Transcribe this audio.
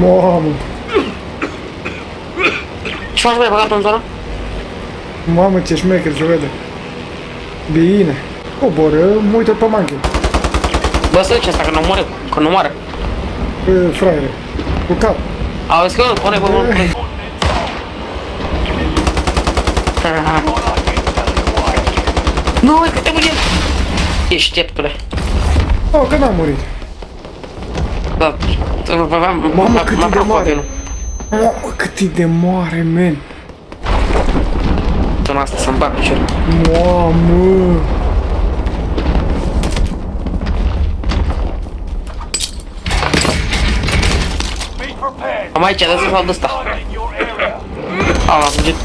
Mamă! Ce faci, băi, băgat în zonă? Mamă, ce șmecher se vede. Bine. Coboră, mă uită pe manche. Bă, să duce asta, că nu moare, că nu moare. Fraiere. Cu cap. Auzi că pune pe mult. Nu, uite, te mâine. Ești ieptule. Oh, că n-am murit. Da, Mamă, cât e de mare. Mamă, cât e de mare, men. În asta să-mi bag piciorul. Mamă. Am aici, de să fac de ăsta. Am fugit.